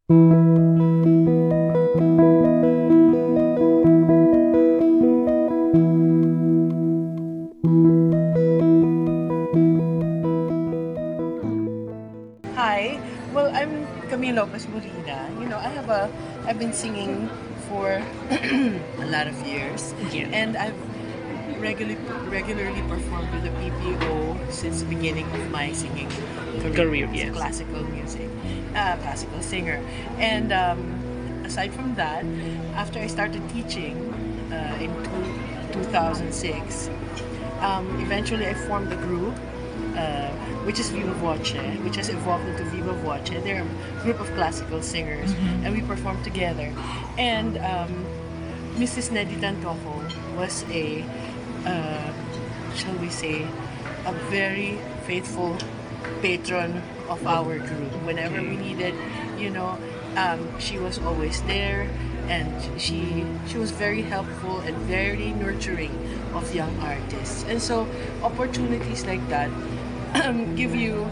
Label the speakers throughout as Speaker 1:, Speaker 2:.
Speaker 1: Hi, well, I'm Camille Lopez-Molina. I've been singing for a lot of years,
Speaker 2: Yeah.
Speaker 1: and I've regularly performed with the PPO since the beginning of my singing career.
Speaker 2: Career,
Speaker 1: As a
Speaker 2: yes.
Speaker 1: classical music, classical singer, and aside from that, after I started teaching in 2006, eventually I formed a group, which is Viva Voce, which has evolved into Viva Voce. They're a group of classical singers, and we perform together. And Mrs. Neddy Tantoco was uh, shall we say, a very faithful patron of our group. Whenever we needed, she was always there, and she was very helpful and very nurturing of young artists. And so opportunities like that give you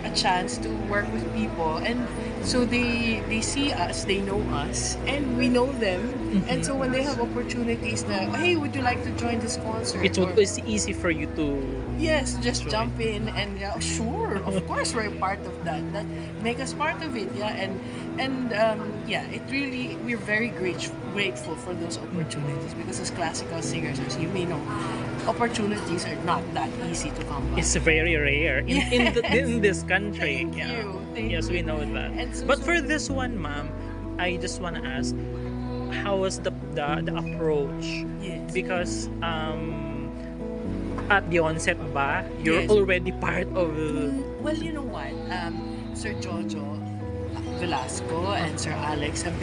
Speaker 1: a chance to work with people, and so they see us, they know us, and we know them. And so when they have opportunities na, hey, would you like to join this concert?
Speaker 2: It's easy for you to
Speaker 1: Yes, just
Speaker 2: join.
Speaker 1: jump in and sure, of course we're part of that. That make us part of it, yeah. It really, we're very grateful for those opportunities, because as classical singers, as you may know, opportunities are not that easy to come by.
Speaker 2: It's very rare in this country.
Speaker 1: Thank you. Thank
Speaker 2: Yes,
Speaker 1: you.
Speaker 2: we know that.
Speaker 1: And so-
Speaker 2: But
Speaker 1: so-
Speaker 2: for this one, ma'am, I just want to ask, how was the approach?
Speaker 1: Yes.
Speaker 2: Because at the onset ba, you're
Speaker 1: Yes.
Speaker 2: already part of
Speaker 1: Well, you know what? Sir Jojo Velasco and Sir Alex have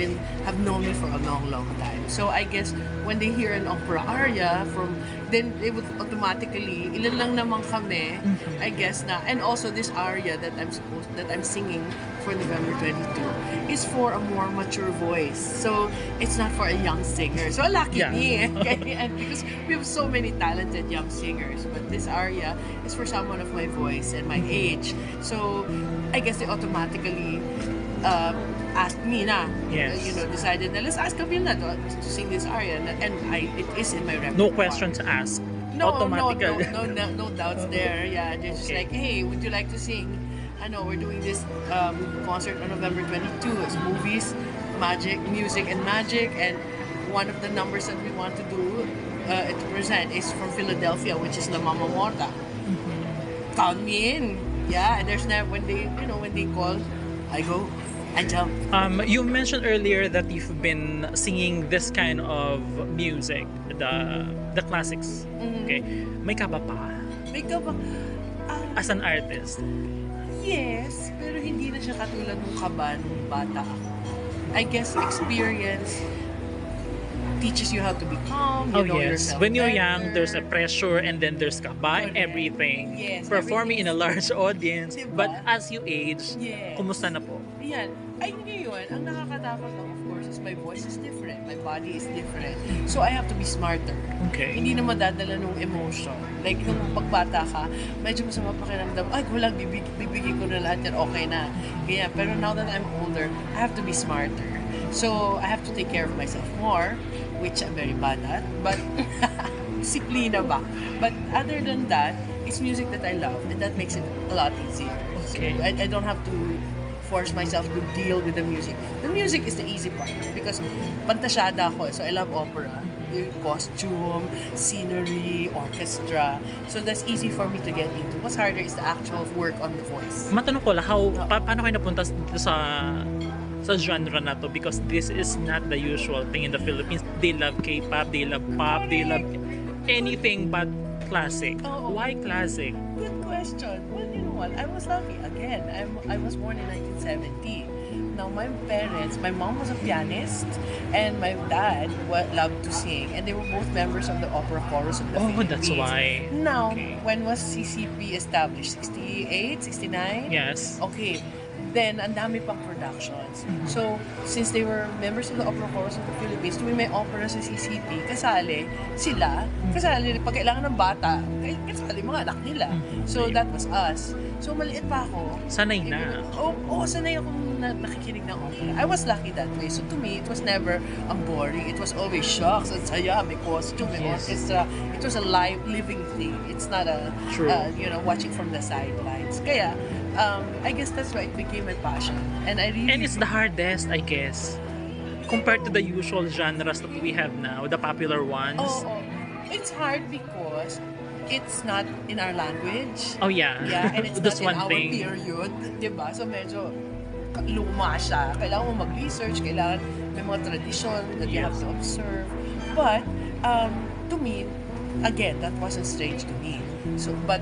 Speaker 1: known me for a long time. So I guess when they hear an opera aria then they would automatically, ilan lang naman kami, I guess na, and also this aria that I'm singing for November 22 is for a more mature voice. So it's not for a young singer. So lucky
Speaker 2: Yeah.
Speaker 1: me. Okay? And because we have so many talented young singers, but this aria is for someone of my voice and my age. So I guess they automatically asked me na,
Speaker 2: Yes.
Speaker 1: decided na let's ask Camille na to sing this aria, and it is in my repertoire.
Speaker 2: no questions asked. Automatically.
Speaker 1: No doubts there. Yeah, they're just
Speaker 2: Okay.
Speaker 1: like, hey, would you like to sing? I know we're doing this concert on November 22. It's movies, music and magic, and one of the numbers that we want to do to present is from Philadelphia, which is La Mama Morta. Count me in. Yeah, and there's never when they call, I go, I jump.
Speaker 2: You mentioned earlier that you've been singing this kind of music, the classics. Okay, may kaba pa
Speaker 1: May ka ba?
Speaker 2: as an artist.
Speaker 1: Yes, pero hindi na siya katulad ng kaba nung bata ako. I guess experience teaches you how to be calm. You know
Speaker 2: Yes,
Speaker 1: yourself
Speaker 2: when you're
Speaker 1: better.
Speaker 2: young, there's a pressure and then there's kaba and
Speaker 1: Correct.
Speaker 2: everything.
Speaker 1: Yes,
Speaker 2: Performing in a large audience.
Speaker 1: Diba?
Speaker 2: But as you age,
Speaker 1: Yes.
Speaker 2: kumusta na po?
Speaker 1: Yan. Ay, ngayon, ang nakakatakot lang, of course, is my voice is different. My body is different. So, I have to be smarter.
Speaker 2: Okay.
Speaker 1: Hindi na madadala nung emotion. Like, nung pagbata ka, medyo masama pakiramdam, ay, wala, bibigay ko na lahat yan, okay na. Kaya, pero now that I'm older, I have to be smarter. So, I have to take care of myself more, which I'm very bad at. But, disiplina ba? But other than that, it's music that I love, and that makes it a lot easier.
Speaker 2: Okay.
Speaker 1: So, I don't have to force myself to deal with the music. The music is the easy part because pantasyada ako, so I love opera. Yung costume, scenery, orchestra. So that's easy for me to get into. What's harder is the actual work on the voice.
Speaker 2: Matanong ko lang, paano kayo napunta dito sa genre na to? Because this is not the usual thing in the Philippines. They love K-pop, they love pop, they love anything but classic.
Speaker 1: Oo.
Speaker 2: Why classic?
Speaker 1: Good question. Well, you know what? I was lucky. Again, I was born in 1970. Now, my parents, my mom was a pianist, and my dad loved to sing, and they were both members of the opera chorus of the
Speaker 2: Oh,
Speaker 1: Philippines.
Speaker 2: that's why.
Speaker 1: Now,
Speaker 2: Okay.
Speaker 1: when was CCP established? 68, 69?
Speaker 2: Yes.
Speaker 1: Okay. then ang dami pang productions. So, since they were members of the Opera Chorus of the Philippines, tuwing may opera sa CCP, kasali sila, kasali pag kailangan ng bata, kasali mga anak nila. So, that was us. So, maliit pa ako.
Speaker 2: Sanay na.
Speaker 1: Oo, sanay akong nakikinig ng opera. I was lucky that way. So, to me, it was never boring. It was always shocks. Ang saya, may costume, may orchestra. It was a live, living thing. It's not a, watching from the sidelines. Kaya, I guess that's why it became my passion. And
Speaker 2: it's the hardest, I guess, compared to the usual genres that we have now, the popular ones.
Speaker 1: It's hard because it's not in our language.
Speaker 2: Oh yeah.
Speaker 1: Yeah, and it's
Speaker 2: That's
Speaker 1: not in
Speaker 2: one
Speaker 1: our
Speaker 2: thing.
Speaker 1: period, 'di ba? So medyo luma siya. Kailangan mo mag-research, kailangan may mga tradition that you have to observe. But to me, again, that wasn't strange to me. So but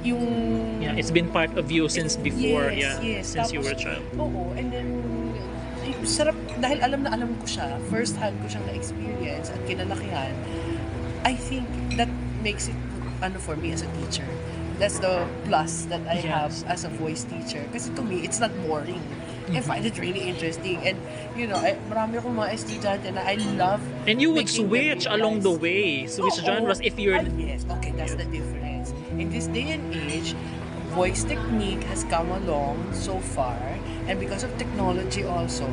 Speaker 2: it's been part of you since before, since
Speaker 1: Tapos,
Speaker 2: you were a child.
Speaker 1: Oo, and then sarap dahil alam ko siya, first hand ko siyang na-experience at kinalakihan. I think that makes it for me as a teacher. That's the plus that I have as a voice teacher. Kasi to me, it's not boring. I find it really interesting. And, marami akong mga estudyante na I love.
Speaker 2: And you would switch along the way. Switch genres if you're...
Speaker 1: Yes, okay, that's the difference. In this day and age, voice technique has come along so far. And because of technology also,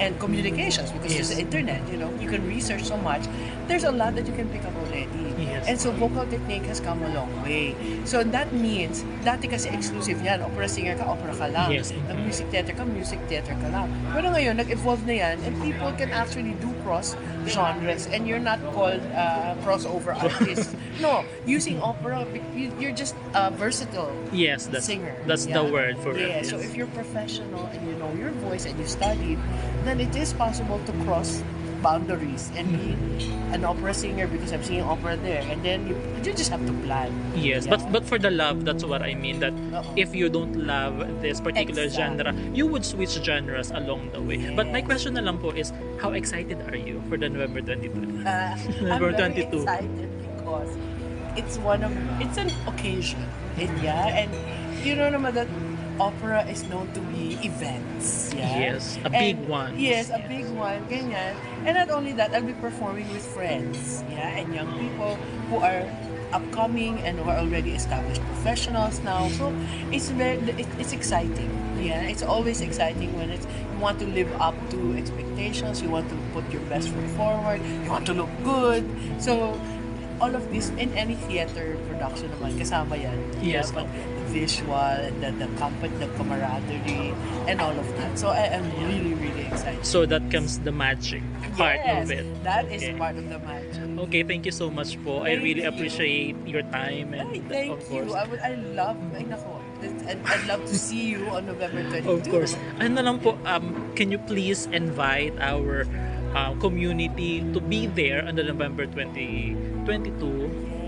Speaker 1: and communications, because there's the internet, you can research so much. There's a lot that you can pick up already.
Speaker 2: Yes.
Speaker 1: And so vocal technique has come a long way. So that means, dati kasi exclusive yan, opera singer ka, opera ka lang.
Speaker 2: Yes.
Speaker 1: Music theater ka, music theater ka lang. Pero ngayon, nag-evolve na yan, and people can actually do cross genres, and you're not called crossover artist. No, using opera, you're just a versatile singer.
Speaker 2: That's the word for it.
Speaker 1: Yeah, so if you're professional and you know your voice and you studied, then it is possible to cross boundaries and be an opera singer because I'm singing opera there, and then you just have to plan.
Speaker 2: Yes, but for the love, that's what I mean, that if you don't love this particular genre, you would switch genres along the way. But my question na lang po is, how excited are you for the November 22?
Speaker 1: November 22. I'm very excited because it's an occasion. And you know naman that opera is known to be events. Yeah?
Speaker 2: Yes, a big one.
Speaker 1: Yes, a big one. Ganyan. And not only that, I'll be performing with friends. Yeah, and young people who are upcoming and who are already established professionals now. So it's exciting. Yeah, it's always exciting when you want to live up to expectations. You want to put your best foot forward. You want to look good. So all of this in any theater production naman kasama yan.
Speaker 2: Yes.
Speaker 1: But visual and the company, the camaraderie, and all of that. So I am really, really excited.
Speaker 2: So that comes the magic part of it.
Speaker 1: That is part of the magic.
Speaker 2: Okay, thank you so much po. I really appreciate your time, and
Speaker 1: thank
Speaker 2: of course.
Speaker 1: You. I'd love to see you on November 22.
Speaker 2: Of course. Ano lang po, can you please invite our community to be there on the November 2022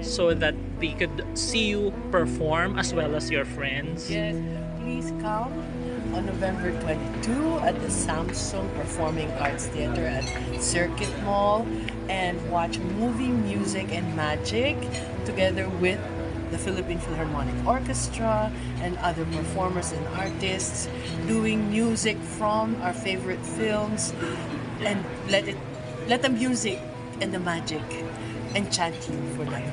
Speaker 2: so that they could see you perform as well as your friends?
Speaker 1: Yes, please come on November 22 at the Samsung Performing Arts Theater at Circuit Mall and watch movie, music, and magic together with the Philippine Philharmonic Orchestra and other performers and artists doing music from our favorite films, and let the music and the magic enchant you for life.